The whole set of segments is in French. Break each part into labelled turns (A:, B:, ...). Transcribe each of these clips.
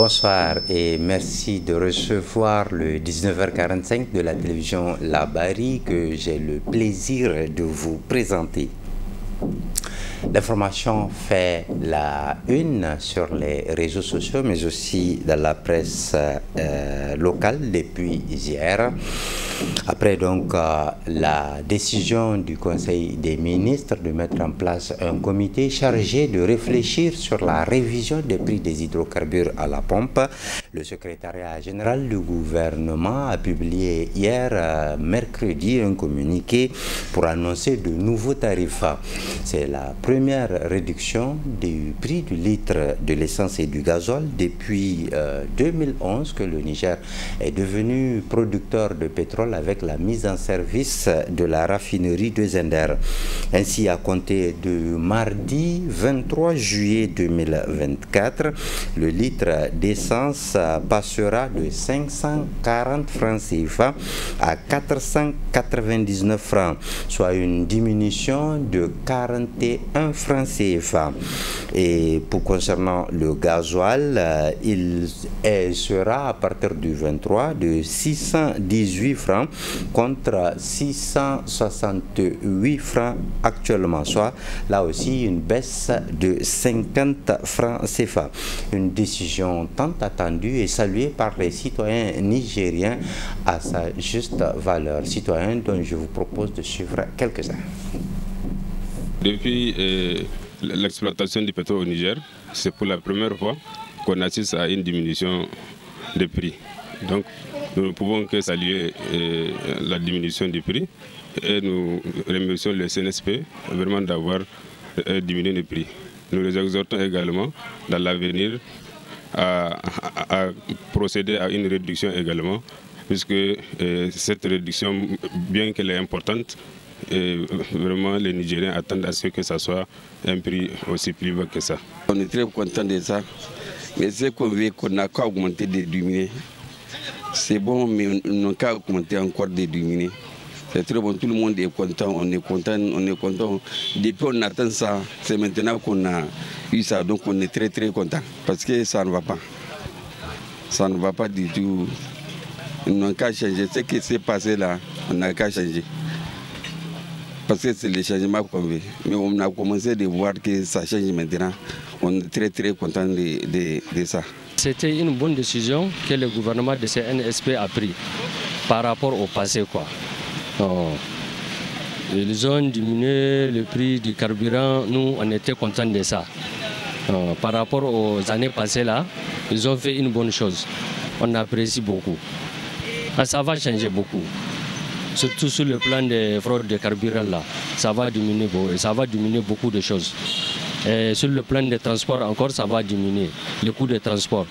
A: Bonsoir et merci de recevoir le 19h45 de la télévision La Barry que j'ai le plaisir de vous présenter. L'information fait la une sur les réseaux sociaux mais aussi dans la presse locale depuis hier. Après donc la décision du Conseil des ministres de mettre en place un comité chargé de réfléchir sur la révision des prix des hydrocarbures à la pompe, le secrétariat général du gouvernement a publié hier mercredi un communiqué pour annoncer de nouveaux tarifs. C'est la première réduction du prix du litre de l'essence et du gazole depuis 2011 que le Niger est devenu producteur de pétrole avec la mise en service de la raffinerie de Zender. Ainsi, à compter de mardi 23 juillet 2024, le litre d'essence passera de 540 francs CFA à 499 francs, soit une diminution de 41 francs CFA. Et pour concernant le gasoil, il sera à partir du 23 de 618 francs contre 668 francs actuellement, soit là aussi une baisse de 50 francs CFA. Une décision tant attendue et saluée par les citoyens nigériens à sa juste valeur. Citoyens dont je vous propose de suivre quelques-uns.
B: Depuis l'exploitation du pétrole au Niger, c'est pour la première fois qu'on assiste à une diminution des prix. Donc, nous ne pouvons que saluer la diminution du prix et nous remercions le CNSP vraiment d'avoir diminué les prix. Nous les exhortons également dans l'avenir à procéder à une réduction également, puisque cette réduction, bien qu'elle est importante, et vraiment les Nigériens attendent à ce que ça soit un prix aussi plus bas que ça.
C: On est très content de ça, mais c'est qu'on veut qu'on n'a qu'à augmenter de diminuer. C'est bon, mais on n'a qu'à augmenter encore de diminuer. C'est très bon, tout le monde est content, on est content, on est content. Depuis on attend ça, c'est maintenant qu'on a eu ça, donc on est très très content. Parce que ça ne va pas. Ça ne va pas du tout. On n'a qu'à changer. Ce qui s'est passé là, on n'a qu'à changer. Parce que c'est le changement qu'on veut. Mais on a commencé de voir que ça change maintenant. On est très très content de ça.
D: C'était une bonne décision que le gouvernement de CNSP a pris par rapport au passé, quoi. Ils ont diminué le prix du carburant, nous on était contents de ça. Par rapport aux années passées là, ils ont fait une bonne chose. On apprécie beaucoup. Ça va changer beaucoup. Surtout sur le plan des fraudes de carburant là, ça va diminuer beaucoup de choses. Et sur le plan des transports encore, ça va diminuer le coût des transports.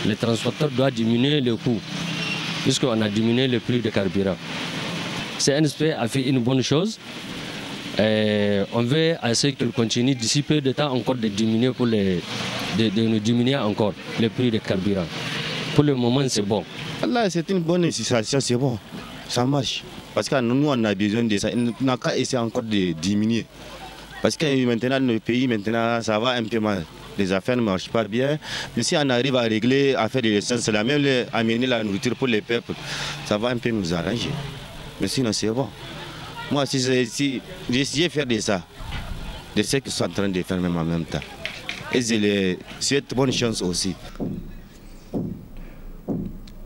D: Les transporteurs doivent diminuer le coût, puisqu'on a diminué le prix de carburant. CNSP a fait une bonne chose. Et on veut à ce qu'il continue d'ici peu de temps encore de diminuer de nous diminuer encore le prix de carburant. Pour le moment, c'est bon.
E: Là, c'est une bonne situation, c'est bon. Ça marche. Parce que nous, on a besoin de ça. On n'a qu'à essayer encore de diminuer. Parce que maintenant, le pays, maintenant, ça va un peu mal. Les affaires ne marchent pas bien. Mais si on arrive à régler, à faire de l'essence, là, même amener la nourriture pour les peuples, ça va un peu nous arranger. Mais sinon, c'est bon. Moi, si j'ai essayé de faire de ça, de ce qu'ils sont en train de faire même en même temps. Et c'est une bonne chance aussi.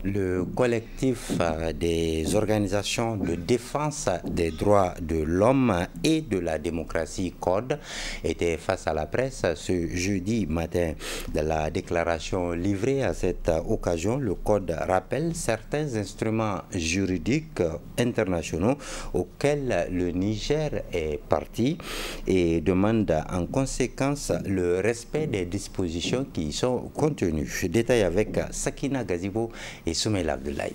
A: Le collectif des organisations de défense des droits de l'homme et de la démocratie CODE était face à la presse ce jeudi matin. De la déclaration livrée à cette occasion, le CODE rappelle certains instruments juridiques internationaux auxquels le Niger est parti et demande en conséquence le respect des dispositions qui y sont contenues. Détail avec Sakina Gazibo et Soumaïla Abdoulaye.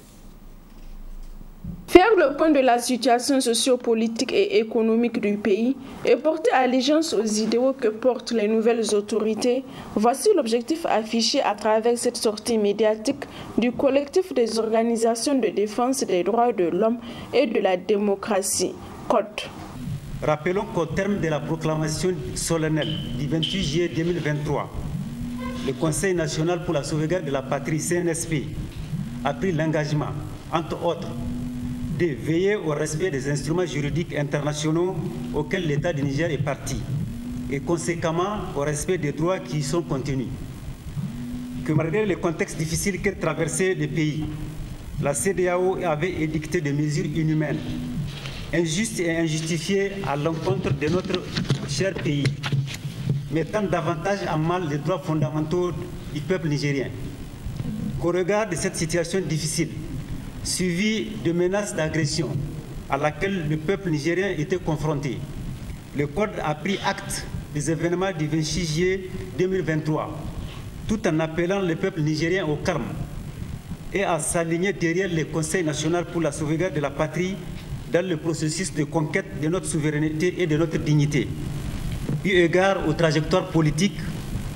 F: Faire le point de la situation sociopolitique et économique du pays et porter allégeance aux idéaux que portent les nouvelles autorités, voici l'objectif affiché à travers cette sortie médiatique du collectif des organisations de défense des droits de l'homme et de la démocratie, CODE.
G: Rappelons qu'au terme de la proclamation solennelle du 28 juillet 2023, le Conseil national pour la sauvegarde de la patrie, CNSP, a pris l'engagement, entre autres, de veiller au respect des instruments juridiques internationaux auxquels l'État du Niger est partie et conséquemment au respect des droits qui y sont contenus. Que malgré les contextes difficiles que traversaient les pays, la CEDEAO avait édicté des mesures inhumaines, injustes et injustifiées à l'encontre de notre cher pays, mettant davantage en mal les droits fondamentaux du peuple nigérien. Qu'au regard de cette situation difficile, suivie de menaces d'agression à laquelle le peuple nigérien était confronté, le Code a pris acte des événements du 26 juillet 2023, tout en appelant le peuple nigérien au calme et à s'aligner derrière le Conseil national pour la sauvegarde de la patrie dans le processus de conquête de notre souveraineté et de notre dignité, eu égard aux trajectoires politiques,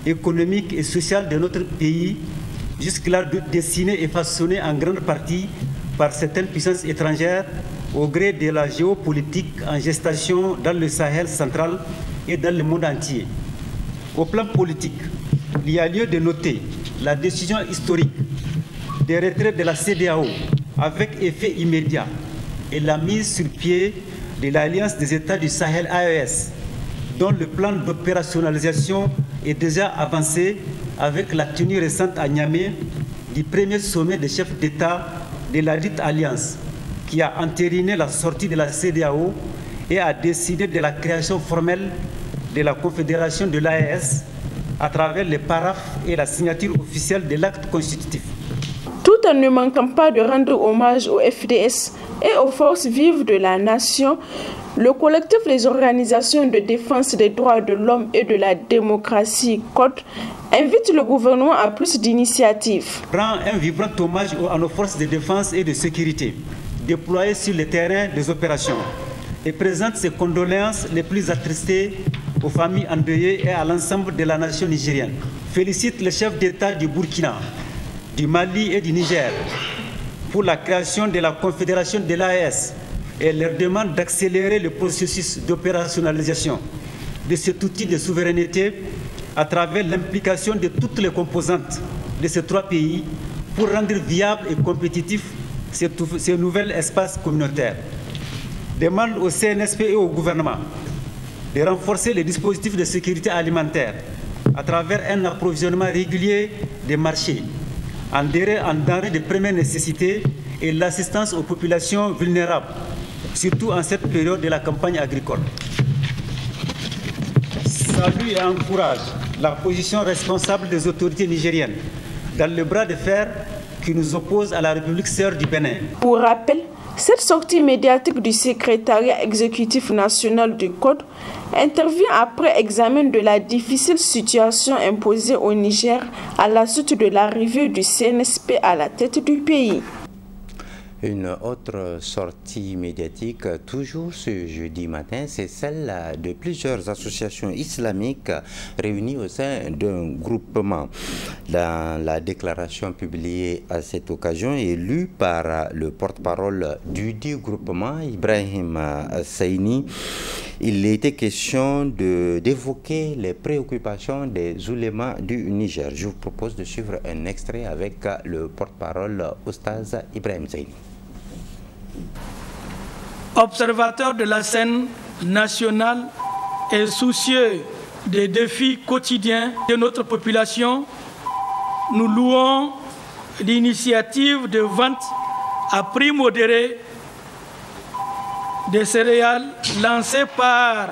G: économiques et sociales de notre pays, jusque-là dessinées et façonnées en grande partie par certaines puissances étrangères au gré de la géopolitique en gestation dans le Sahel central et dans le monde entier. Au plan politique, il y a lieu de noter la décision historique de retrait de la CEDEAO avec effet immédiat et la mise sur pied de l'Alliance des États du Sahel AES, dont le plan d'opérationnalisation est déjà avancé avec la tenue récente à Niamey du premier sommet des chefs d'État de la dite alliance, qui a entériné la sortie de la CEDEAO et a décidé de la création formelle de la Confédération de l'AES à travers les paraphes et la signature officielle de l'acte constitutif.
F: Tout en ne manquant pas de rendre hommage au FDS et aux forces vives de la nation, le collectif des organisations de défense des droits de l'homme et de la démocratie CODE invite le gouvernement à plus d'initiatives.
G: Rend un vibrant hommage à nos forces de défense et de sécurité déployées sur le terrain des opérations et présente ses condoléances les plus attristées aux familles endeuillées et à l'ensemble de la nation nigérienne. Félicite le chef d'État du Burkina, du Mali et du Niger pour la création de la Confédération de l'AES et leur demande d'accélérer le processus d'opérationnalisation de cet outil de souveraineté à travers l'implication de toutes les composantes de ces trois pays pour rendre viable et compétitif ces nouveaux espaces communautaires. Demande au CNSP et au gouvernement de renforcer les dispositifs de sécurité alimentaire à travers un approvisionnement régulier des marchés en denrées de première nécessité et l'assistance aux populations vulnérables, surtout en cette période de la campagne agricole. Salue et encourage la position responsable des autorités nigériennes dans le bras de fer qui nous oppose à la République sœur du Bénin.
F: Pour rappel, cette sortie médiatique du secrétariat exécutif national du Code intervient après examen de la difficile situation imposée au Niger à la suite de l'arrivée du CNSP à la tête du pays.
A: Une autre sortie médiatique, toujours ce jeudi matin, c'est celle de plusieurs associations islamiques réunies au sein d'un groupement. Dans la déclaration publiée à cette occasion et lue par le porte-parole du dit groupement, Ibrahim Saini, il était question d'évoquer les préoccupations des oulémas du Niger. Je vous propose de suivre un extrait avec le porte-parole Oustaz Ibrahim Saini.
H: Observateur de la scène nationale et soucieux des défis quotidiens de notre population, nous louons l'initiative de vente à prix modéré des céréales lancée par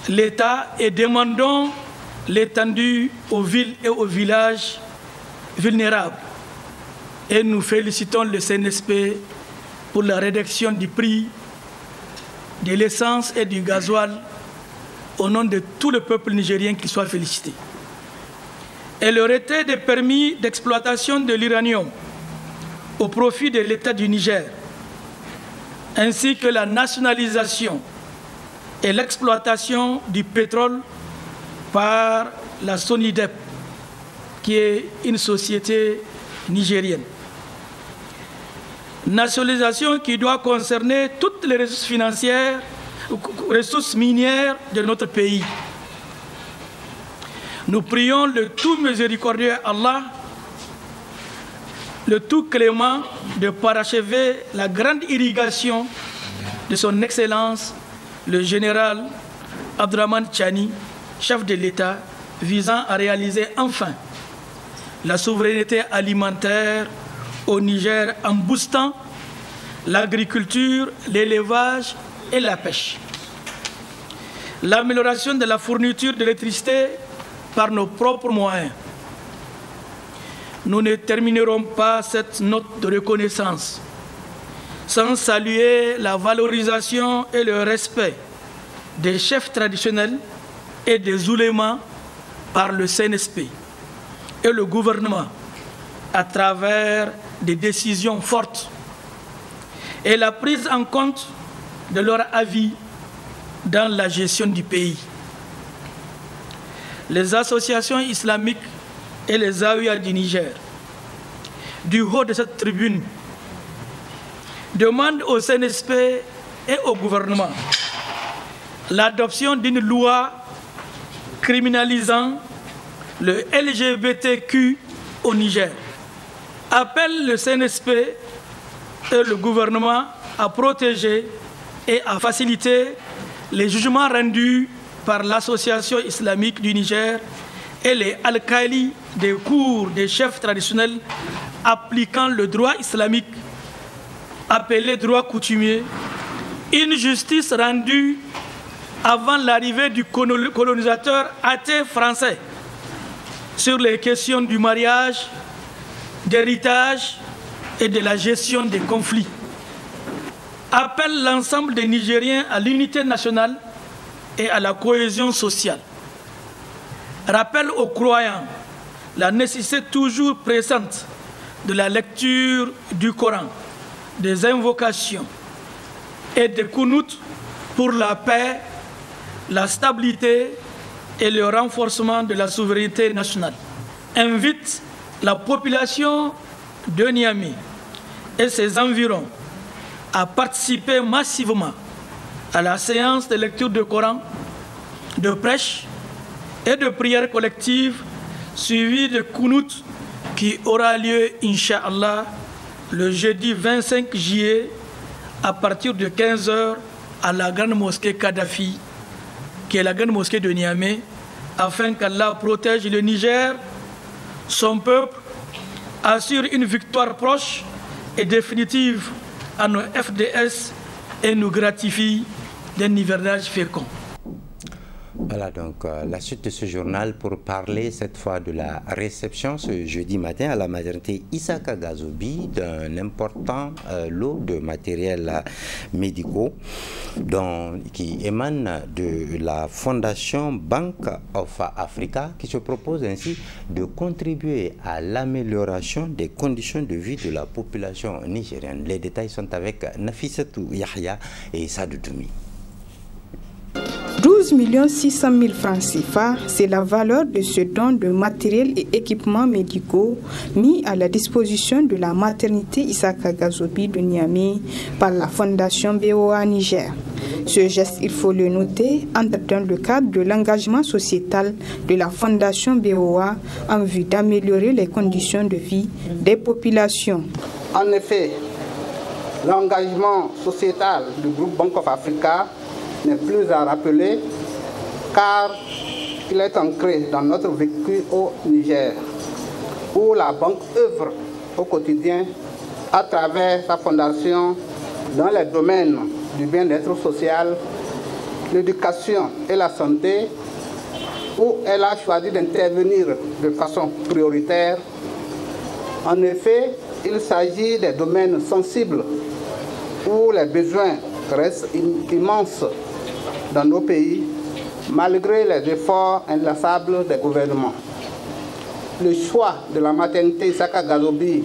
H: l'État et demandons l'étendue aux villes et aux villages vulnérables. Et nous félicitons le CNSP pour la réduction du prix de l'essence et du gasoil au nom de tout le peuple nigérien qui soit félicité. Et le retrait des permis d'exploitation de l'uranium au profit de l'État du Niger, ainsi que la nationalisation et l'exploitation du pétrole par la Sonidep, qui est une société nigérienne. Nationalisation qui doit concerner toutes les ressources financières, ressources minières de notre pays. Nous prions le tout miséricordieux Allah, le tout clément, de parachever la grande irrigation de son Excellence, le général Abdourahmane Tchani, chef de l'État, visant à réaliser enfin la souveraineté alimentaire au Niger en boostant l'agriculture, l'élevage et la pêche. L'amélioration de la fourniture d'électricité par nos propres moyens. Nous ne terminerons pas cette note de reconnaissance sans saluer la valorisation et le respect des chefs traditionnels et des oulémas par le CNSP et le gouvernement à travers des décisions fortes et la prise en compte de leur avis dans la gestion du pays. Les associations islamiques et les Zaouïas du Niger, du haut de cette tribune, demandent au CNSP et au gouvernement l'adoption d'une loi criminalisant le LGBTQ au Niger. Appelle le CNSP et le gouvernement à protéger et à faciliter les jugements rendus par l'Association islamique du Niger et les alcalis des cours des chefs traditionnels appliquant le droit islamique appelé droit coutumier, une justice rendue avant l'arrivée du colonisateur athée français sur les questions du mariage, d'héritage et de la gestion des conflits. Appelle l'ensemble des Nigériens à l'unité nationale et à la cohésion sociale. Rappelle aux croyants la nécessité toujours pressante de la lecture du Coran, des invocations et des kunouts pour la paix, la stabilité et le renforcement de la souveraineté nationale. Invite la population de Niamey et ses environs à participer massivement à la séance de lecture du Coran, de prêche et de prière collective suivie de kunouts qui aura lieu, Inch'Allah, le jeudi 25 juillet à partir de 15 h à la grande mosquée Kadhafi, qui est la grande mosquée de Niamey, afin qu'Allah protège le Niger, son peuple, assure une victoire proche et définitive à nos FDS et nous gratifie d'un hivernage fécond.
A: Voilà donc la suite de ce journal pour parler cette fois de la réception ce jeudi matin à la maternité Isaka Gazoubi d'un important lot de matériel médicaux qui émane de la Fondation Bank of Africa qui se propose ainsi de contribuer à l'amélioration des conditions de vie de la population nigérienne. Les détails sont avec Nafissatou Yahya et Sadou Doumi.
I: 12 600 000 francs CFA, c'est la valeur de ce don de matériel et équipements médicaux mis à la disposition de la maternité Isaka Gazoubi de Niamey par la Fondation BOA Niger. Ce geste, il faut le noter, entre dans le cadre de l'engagement sociétal de la Fondation BOA en vue d'améliorer les conditions de vie des populations.
J: En effet, l'engagement sociétal du groupe Bank of Africa n'est plus à rappeler car il est ancré dans notre vécu au Niger où la banque œuvre au quotidien à travers sa fondation dans les domaines du bien-être social, l'éducation et la santé où elle a choisi d'intervenir de façon prioritaire. En effet, il s'agit des domaines sensibles où les besoins restent immenses dans nos pays, malgré les efforts inlassables des gouvernements. Le choix de la maternité Isaka Gazoubi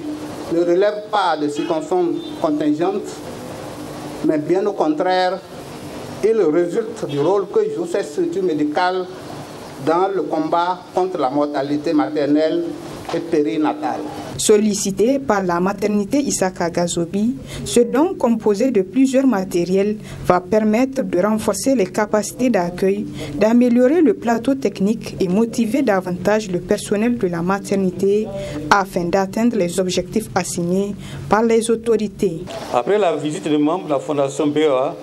J: ne relève pas de circonstances contingentes, mais bien au contraire, il résulte du rôle que jouent ces structures médicales dans le combat contre la mortalité maternelle et périnatale.
I: Sollicité par la maternité Isaka Gazobi, ce don composé de plusieurs matériels va permettre de renforcer les capacités d'accueil, d'améliorer le plateau technique et motiver davantage le personnel de la maternité afin d'atteindre les objectifs assignés par les autorités.
K: Après la visite des membres de la Fondation BOA,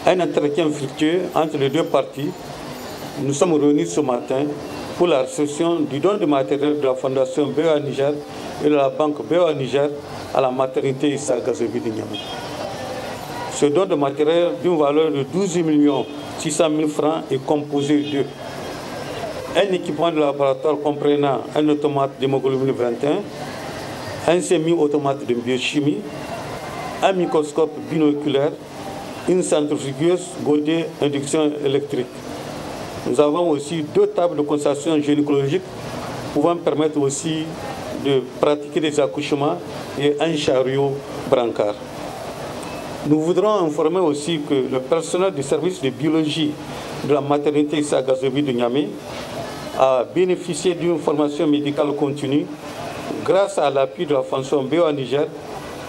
K: un entretien fructueux entre les deux parties, nous sommes réunis ce matin pour la réception du don de matériel de la Fondation BOA Niger et de la Banque BOA Niger à la maternité Issa Gazobi de Niamey. Ce don de matériel d'une valeur de 12 600 000 francs est composé de un équipement de laboratoire comprenant un automate d'hémoglobine 21, un semi-automate de biochimie, un microscope binoculaire, une centrifugeuse Godet induction électrique. Nous avons aussi 2 tables de constatation gynécologique pouvant permettre aussi de pratiquer des accouchements et un chariot brancard. Nous voudrons informer aussi que le personnel du service de biologie de la maternité Issa Gazobi de Niamey a bénéficié d'une formation médicale continue grâce à l'appui de la Fondation BOA Niger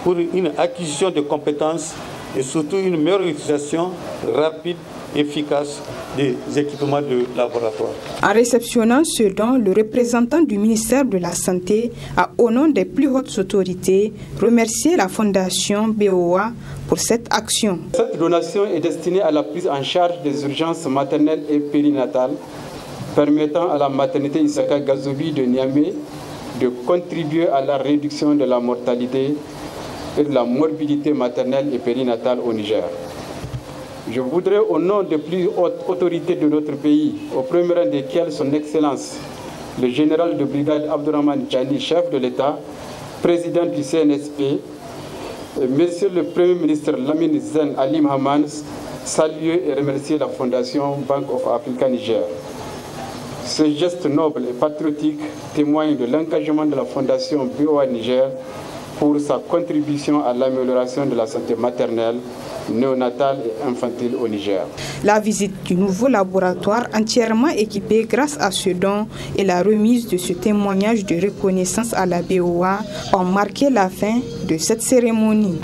K: pour une acquisition de compétences et surtout une meilleure utilisation rapide et efficace des équipements de laboratoire.
I: En réceptionnant ce don, le représentant du ministère de la Santé a, au nom des plus hautes autorités, remercié la Fondation BOA pour cette action.
L: Cette donation est destinée à la prise en charge des urgences maternelles et périnatales, permettant à la maternité Isaka Gazobi de Niamey de contribuer à la réduction de la mortalité et de la morbidité maternelle et périnatale au Niger. Je voudrais, au nom des plus hautes autorités de notre pays, au premier rang desquelles son Excellence, le général de brigade Abdourahmane Tchani, chef de l'État, président du CNSP, et Monsieur le Premier ministre Lamine Zen Ali Mahaman, saluer et remercier la Fondation Bank of Africa Niger. Ce geste noble et patriotique témoigne de l'engagement de la Fondation BOA Niger pour sa contribution à l'amélioration de la santé maternelle, néonatale et infantile au Niger.
I: La visite du nouveau laboratoire entièrement équipé grâce à ce don et la remise de ce témoignage de reconnaissance à la BOA ont marqué la fin de cette cérémonie.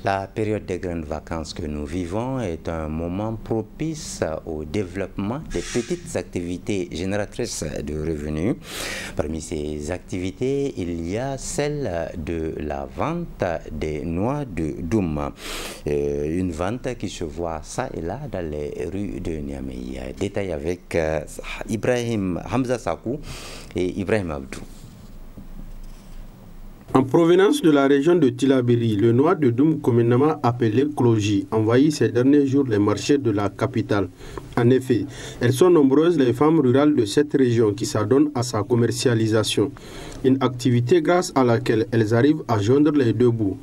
A: La période des grandes vacances que nous vivons est un moment propice au développement des petites activités génératrices de revenus. Parmi ces activités, il y a celle de la vente des noix de Doum. Une vente qui se voit ça et là dans les rues de Niamey. Détail avec Ibrahim Hamza Sakou et Ibrahim Abdou.
M: En provenance de la région de Tillabéri, le noix de Doum, communément appelé Kloji, envahit ces derniers jours les marchés de la capitale. En effet, elles sont nombreuses les femmes rurales de cette région qui s'adonnent à sa commercialisation, une activité grâce à laquelle elles arrivent à joindre les deux bouts.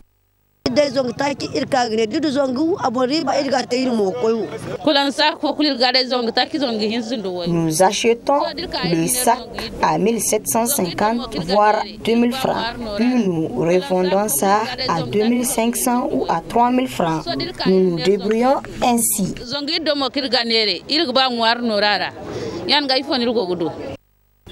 N: Nous achetons le sac à 1750 voire 2000 francs, puis nous revendons ça à 2500 ou à 3000 francs. Nous nous débrouillons ainsi.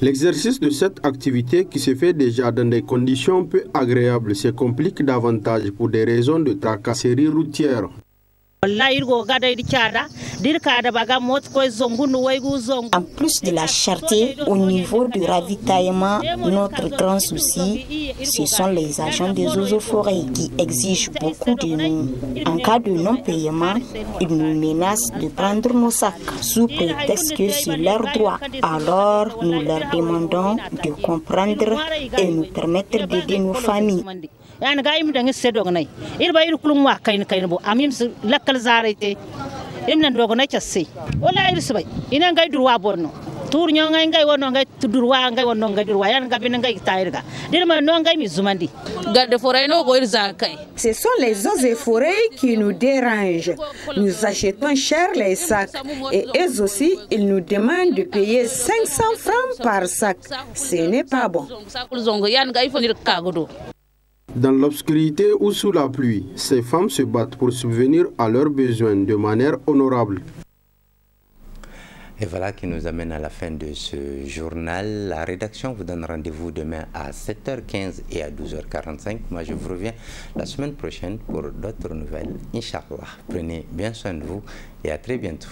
M: L'exercice de cette activité qui se fait déjà dans des conditions peu agréables se complique davantage pour des raisons de tracasserie routière.
N: En plus de la cherté, au niveau du ravitaillement, notre grand souci, ce sont les agents des eaux forêts qui exigent beaucoup de nous. En cas de non-paiement, ils nous menacent de prendre nos sacs sous prétexte que c'est leur droit. Alors, nous leur demandons de comprendre et nous permettre d'aider nos familles.
O: Yani ga im dangi se dognai irba ir kulum wa kain bo amim lakal zarete imnan dognai chasse wala ir sbay ina ngai durwa borno tour nyo ngai wono ngai durwa ngai wono ngai durwa yan ga bin ngai tairga dirma no ngai mi zumandi garde forêt no go ir zakai.
P: Ce sont les eaux et forêts qui nous dérangent. Nous achetons cher les sacs et eux aussi ils nous demandent de payer 500 francs par sac. Ce n'est pas bon.
M: Dans l'obscurité ou sous la pluie, ces femmes se battent pour subvenir à leurs besoins de manière honorable.
A: Et voilà qui nous amène à la fin de ce journal. La rédaction vous donne rendez-vous demain à 7h15 et à 12h45. Moi, je vous reviens la semaine prochaine pour d'autres nouvelles. Inch'Allah. Prenez bien soin de vous et à très bientôt.